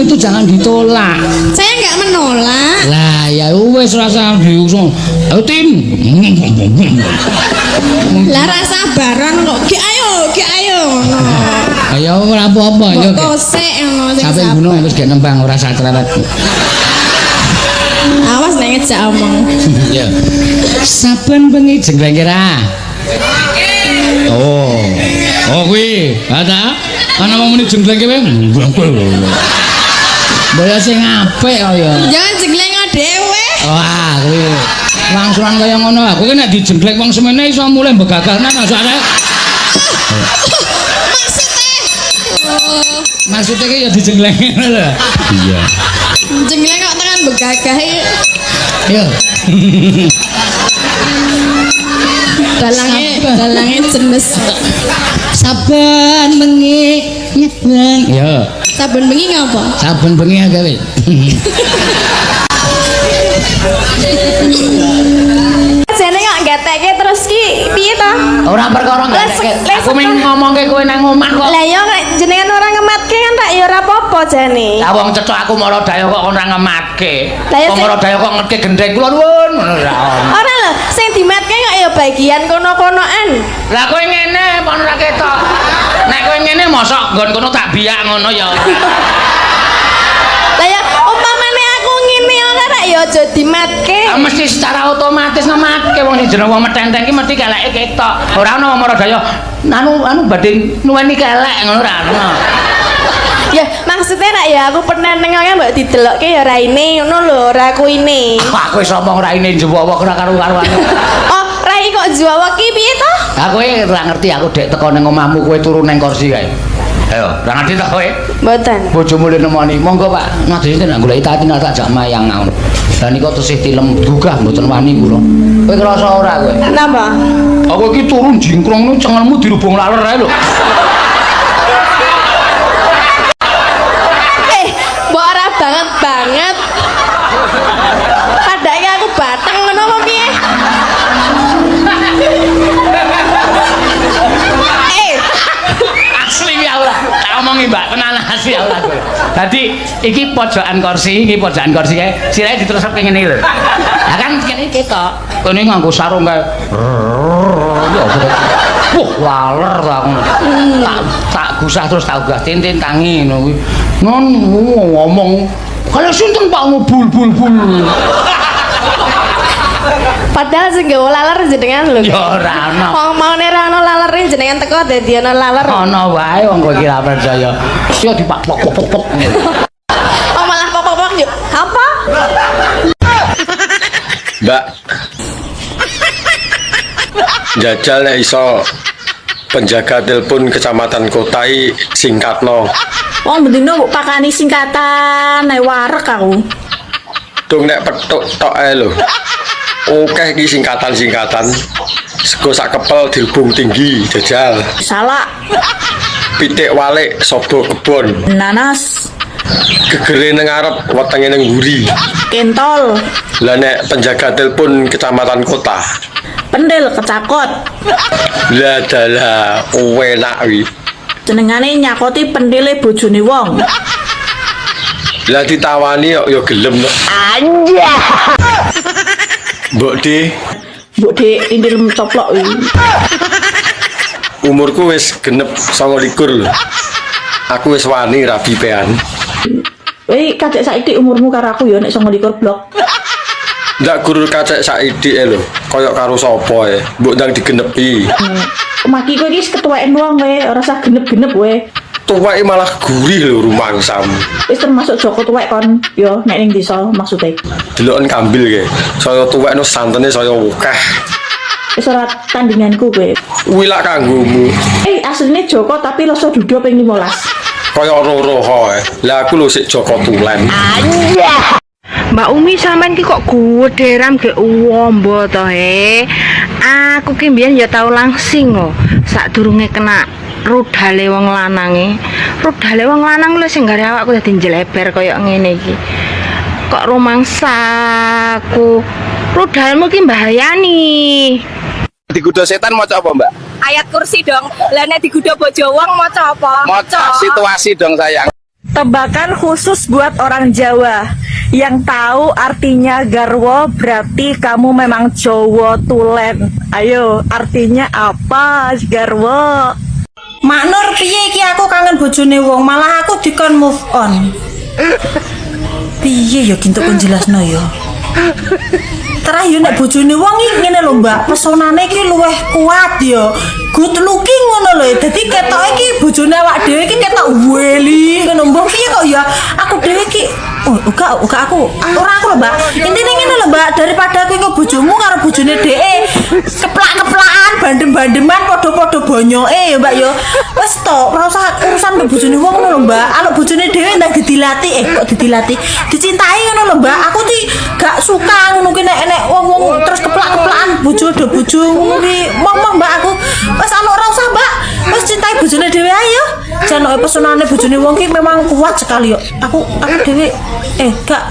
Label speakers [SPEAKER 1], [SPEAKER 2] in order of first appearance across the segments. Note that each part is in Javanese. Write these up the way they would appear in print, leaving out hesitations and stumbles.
[SPEAKER 1] Keinginan itu jangan ditolak.
[SPEAKER 2] Saya nggak menolak.
[SPEAKER 1] Lah ya wes rasa diusung. Ayo tim.
[SPEAKER 2] Lah rasa baron kok. Ki ayo.
[SPEAKER 1] Ayo ora apa-apa ya.
[SPEAKER 2] Kosek ngono sing
[SPEAKER 1] sampai gunung wis gak nembang ora sak cerewet.
[SPEAKER 2] Awas nek ngejak omong.
[SPEAKER 1] Ya. Saben bengi jengleng kira. Oh kuwi. Ada ana wong muni jengleng kowe. Boyo sing apik kok ya.
[SPEAKER 2] Jangan jengleng dhewe.
[SPEAKER 1] Wah, kuwi langsungan kaya ngono. Aku ki nek dijengglek wong semene iso mulai begagahna soalnya. Maksudnya ki ya dijengglek ngono lho. Iya.
[SPEAKER 2] Jengleng kok tekan begagah iki.
[SPEAKER 1] Yo.
[SPEAKER 2] Dalange jenes.
[SPEAKER 1] Saben bengi nyebang. Yo.
[SPEAKER 2] Saben bengi ngapa?
[SPEAKER 1] Saben bengi gawe.
[SPEAKER 2] Jane kok ngeteke terus ki piye to?
[SPEAKER 1] Ora perkara ngeteke. Aku mung ngomongke kowe nang omah kok.
[SPEAKER 2] Lah ya nek jenengan ora ngematke kan tak ya ora apa-apa jane.
[SPEAKER 1] Lah wong cecok aku mara daya kok ora ngematke.
[SPEAKER 2] Lah ya
[SPEAKER 1] Wong mara daya kok ngetke gendeng kula nuwun ngono ora ono.
[SPEAKER 2] Ora lho, sing dimatke kok ya bagian kono-konoan.
[SPEAKER 1] Lah kowe ngene apa ora ketok. Nek kowe ngene mosok nggon kono tak biak ngono ya.
[SPEAKER 2] Lah ya umpamane aku ngene ora rek ya aja dimatke.
[SPEAKER 1] Mesti secara otomatis ngematke wong sing jeneng wong metenteng ki mesti keleke ketok. Ora ono mara daya anu badhe nuweni kelek ngono ora ono.
[SPEAKER 2] Ya maksudnya nak ya aku peneneng kan mbak didelokke ya raine ngono lho ora kuine.
[SPEAKER 1] Aku wis omong raine njewok ora karo-karuan.
[SPEAKER 2] Oh, rai kok jawab ki piye to?
[SPEAKER 1] Aku ora ngerti aku dek teko ning omahmu kowe turu ning kursi kae. Ayo, ora ngerti to kowe?
[SPEAKER 2] Mboten.
[SPEAKER 1] Bojomu le nemoni. Monggo Pak, nadine nek goleki tati tak jak mayang ngono. Lah niku tesih tilem gugah mboten wani kula. Kowe krasa ora kowe?
[SPEAKER 2] Napa?
[SPEAKER 1] Aku iki turun jingkrong cengelmu dirubung laler ae lho.
[SPEAKER 2] banget padahal aku batang ngono apa piye
[SPEAKER 1] asli ya Allah tak omongi mbak tenan asli ya Allah dadi iki pojokan kursi kae sirahe diterusake ngene lho lah kan kene ketok kene nganggo sarung kae laler ta ngono tak gusah terus tak ugah tintin tangi ngono kuwi ngomong kalau sinten Pak bul.
[SPEAKER 2] Padahal sing gawe laler jenengan lho.
[SPEAKER 1] Ya ora ono.
[SPEAKER 2] Wong maune ra ono lalere jenengan teko dadi ono laler.
[SPEAKER 1] Ono wae wong kowe iki ra percaya. Ya dipok-pok.
[SPEAKER 2] Oh malah pok-pok yo. Apa?
[SPEAKER 3] Mbak. Jajal nek iso penjaga telepon kecamatan Kotai singkatno.
[SPEAKER 4] Wong bendino mbok pakani singkatan nek warek aku.
[SPEAKER 3] Dong nek petuk tok ae lho. Oke iki singkatan. Sego sak kepel dihubung tinggi jajal.
[SPEAKER 4] Salah.
[SPEAKER 3] Pitik walik sobo kebon.
[SPEAKER 4] Nanas.
[SPEAKER 3] Gegere ning ngarep wetenge ning mburi.
[SPEAKER 4] Kentol.
[SPEAKER 3] Lah nek penjaga telepon kecamatan kota.
[SPEAKER 4] Pendel kecakot.
[SPEAKER 3] Lah dalah enak wi.
[SPEAKER 4] Jenengane nyakoti pendile bojone wong.
[SPEAKER 3] Lah ditawani kok ya gelem kok.
[SPEAKER 4] Anjah.
[SPEAKER 3] Mbok De
[SPEAKER 4] indil coplok wi.
[SPEAKER 3] umurku wis genep 29 lho. Aku wis wani rabi pean.
[SPEAKER 4] Kacek saiki umurmu karo aku ya nek 29 blok.
[SPEAKER 3] Ndak guru kacek saiki lho. Kaya karo sapa e. Mbok ndang digenepi.
[SPEAKER 4] Maki kowe iki ketuweken wong kowe, ora usah genep-genep kowe.
[SPEAKER 3] Tuweke malah gurih lho rumangsam.
[SPEAKER 4] Wis termasuk Joko tuwek kon yo nek ning desa maksude.
[SPEAKER 3] Deloken kambil ke. Saya tuwek no santene saya akeh.
[SPEAKER 4] Wis ora tandinganku kowe.
[SPEAKER 3] Wilak kanggomu.
[SPEAKER 4] Asline Joko tapi rasa dudu ping 15.
[SPEAKER 3] Kaya ora-ora hoe. Lah aku lho sik Joko tulen.
[SPEAKER 4] Anjah.
[SPEAKER 5] Mbak Umi sampean ki kok gederam ge uwombo to Aku ki mbiyen ya tau langsing lho sadurunge kena rudale wong lanange. Rudale wong lanang lho sing gare awakku dadi njleber kaya ngene iki. Kok rumangsaku. Rudalmu ki mbahayani.
[SPEAKER 6] Digodha setan maca apa, Mbak?
[SPEAKER 7] Ayat kursi dong. Lah nek digodha bojo wong maca apa?
[SPEAKER 6] Maca situasi dong sayang.
[SPEAKER 7] Tebakan khusus buat orang Jawa yang tahu artinya garwo berarti kamu memang cowok tulen. Ayo, artinya apa garwo?
[SPEAKER 8] Mak Nur, piye iki aku kangen bojone wong, malah aku dikon move on. Piye ya kintuk kon jelasno ya. Terakhir nek bojone wong iki ngene lho, Mbak, pesonane iki luwih kuat ya. Good looking ngono lho. Dadi ketok iki bojone awak dhewe iki ketok weli ngono. Mbok piye kok ya aku dhewe iki uga aku. Ora aku lho, Mbak. Intine ngene lho, Mbak, daripada aku kok bojomu karo bojone dheke keplak-keplakan, bandem-bandeman padha-padha bonyoke ya, Mbak ya. Wis to, ora usah urusan mbek bojone wong ngono lho, Mbak. Alok bojone dhewe ndak didilatih, kok didilatih. Dicintai ngono lho, Mbak. Aku ti gak suka ngono ki nek wong-wong terus keplak-keplakan bojo do bojo ngono ki. Mong Mbak aku. Wis alok ora usah, Mbak. Wis cintai bojone dhewe ae ya. Jane pesonane bojone wong ki memang kuat sekali yo. Aku dhewe gak.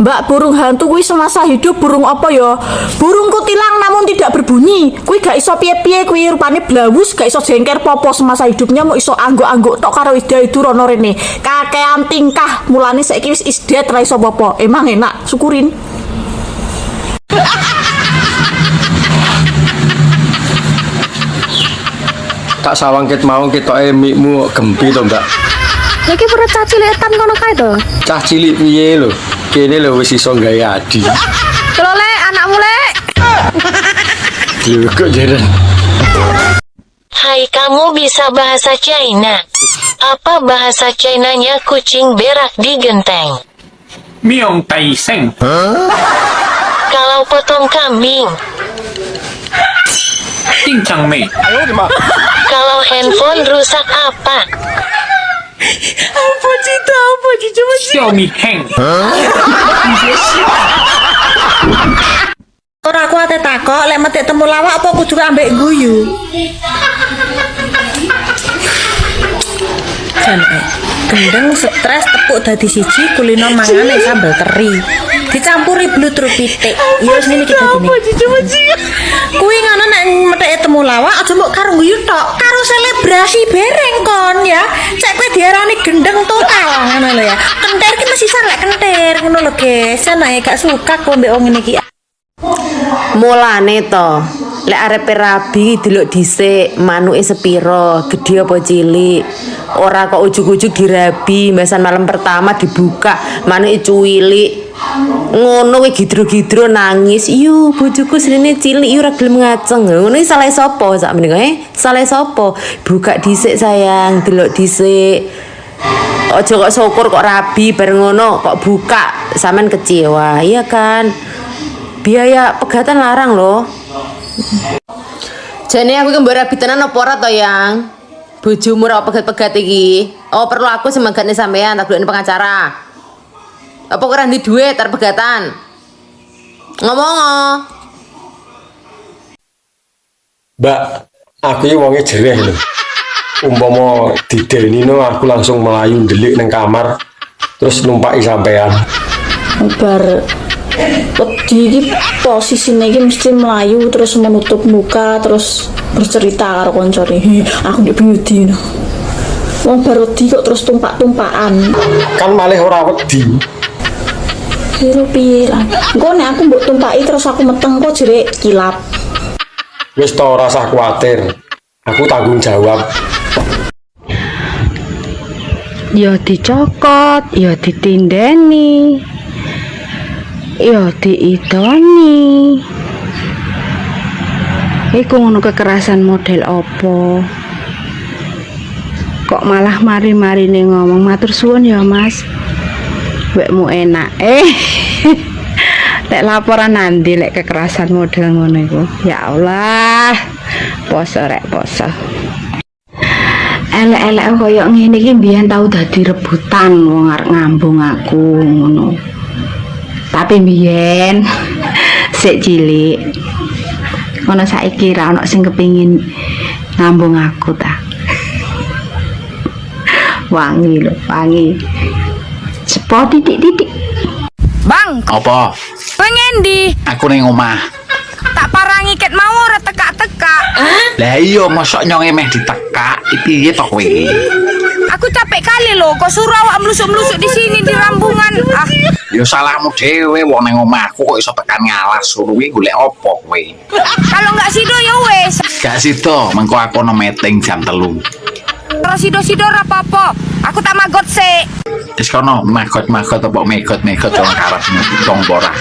[SPEAKER 4] Mbak, burung hantu kuwi semasa hidup burung apa ya? Burung kutilang namun tidak berbunyi. Kuwi gak iso piye-piye, kuwi rupane blawus, gak iso jengker popo semasa hidupnya, mau iso angguk-angguk tok karo ida itu rono rene. Kakean tingkah, mulane saiki wis isdet ra iso popo. Emang enak, syukurin.
[SPEAKER 3] Tak sawang ket mau ketoke mikmu gempi to, Mbak.
[SPEAKER 5] Iki perut caci letan kono kae to.
[SPEAKER 3] Cah cilik piye lho. Kene lho wis iso gawe adi.
[SPEAKER 5] Kalau le anakmu le.
[SPEAKER 3] Lho kok jaran.
[SPEAKER 9] Hai, kamu bisa bahasa China? Apa bahasa Chinanya kucing berak di genteng?
[SPEAKER 10] Miong Tai Seng.
[SPEAKER 9] Kalau potong kambing?
[SPEAKER 10] Cincang Mei.
[SPEAKER 9] Kalau handphone rusak apa?
[SPEAKER 7] Apa Cita? Apa Cita?
[SPEAKER 10] Xiaomi Heng.
[SPEAKER 8] Ora aku ate takok lek metik temu lawak apa kudu ambek guyu. Gendeng stres tepuk dadi siji kulino mangane sambal teri. Dicampuri blutru pitik. Ya wis ngene kita gini. Kuwi ngono nek metek temu lawak aja mbok karo guyu tok, karo selebrasi bereng kon ya. Cek kowe diarani gendeng total ngono lho ya. Kentir ki mesti salek kentir ngono lho, guys. Anae gak suka kok mbek wong ngene iki.
[SPEAKER 11] Mulane to, lek arepe rabi delok dhisik manuke sepiro, gedhe apa cilik. Ora kok ujug-ujug dirabi, mesan malam pertama dibuka, manuke cuwilik. Ngono kuwi gidro-gidro nangis. Yu, bojoku srene cilik ora gelem ngaceng. Ngono iki salah sapa sak meniko Salah sapa? Buka dhisik sayang, delok dhisik. Aja kok syukur kok rabi bareng ngono kok buka, sampean kecewa, iya kan? Biaya pegatan larang loh. Jane aku ki mbok rabi tenan apa ora to, Yang? Bojomu ora pegat-pegat iki. Oh, perlu aku semagane sampean tak golekne pengacara. Apa ora ndi duit tar pegatan? Ngomong.
[SPEAKER 3] Mbak, aku iki wonge jereh lho. Umpama didenino aku langsung melayu ndelik nang kamar terus numpaki sampean.
[SPEAKER 4] Bar wedi iki posisine iki mesti melayu terus menutup muka terus bercerita karo koncone. Aku ndek wedi no. Wong bar wedi kok terus tumpak-tumpakan.
[SPEAKER 3] Kan malih ora wedi.
[SPEAKER 4] Kira piye lah. Engko nek aku mbok tumpaki terus aku meteng kok jere kilap.
[SPEAKER 3] Wis to ora usah kuwatir. Aku tanggung jawab.
[SPEAKER 5] Ya dicokot, ya ditindeni. Ya diidoni. Iku ngono kekerasan model opo? Kok malah mari-marine ngomong matur suwun ya Mas. Wekmu enak. Lek laporan nanti lek kekerasan model ngono iku. Ya Allah. Poso rek poso. Elek-elek koyo ngene iki mbiyen tau dadi rebutan wong arep ngambung aku ngono. Tapi mbiyen sik cilik. Ono saiki ra ono sing kepengin ngambung aku ta. Wangi lho, wangi. Sepo titik-titik.
[SPEAKER 1] Bang, apa?
[SPEAKER 2] Pengen di
[SPEAKER 1] Aku ning omah.
[SPEAKER 2] tak parangi ket mau ora tekak-tekak.
[SPEAKER 1] Lah iya mosok nyong emeh ditekak, piye to kowe?
[SPEAKER 5] Aku capek kali loh, kok suruh awak melusuk-melusuk di sini di Rambungan. Ah,
[SPEAKER 6] Yo salahmu dhewe wong nang omahku kok iso tekan ngalas suruh kuwi golek opo kowe.
[SPEAKER 5] kalau nggak sido ya wes.
[SPEAKER 6] Gak sida, mengko aku ono meeting jam 3.
[SPEAKER 5] Terus sido-sido apa-apa. Aku tak magot sik.
[SPEAKER 6] Wis kono magot-magot apa megot-megot wong karepmu wong ora.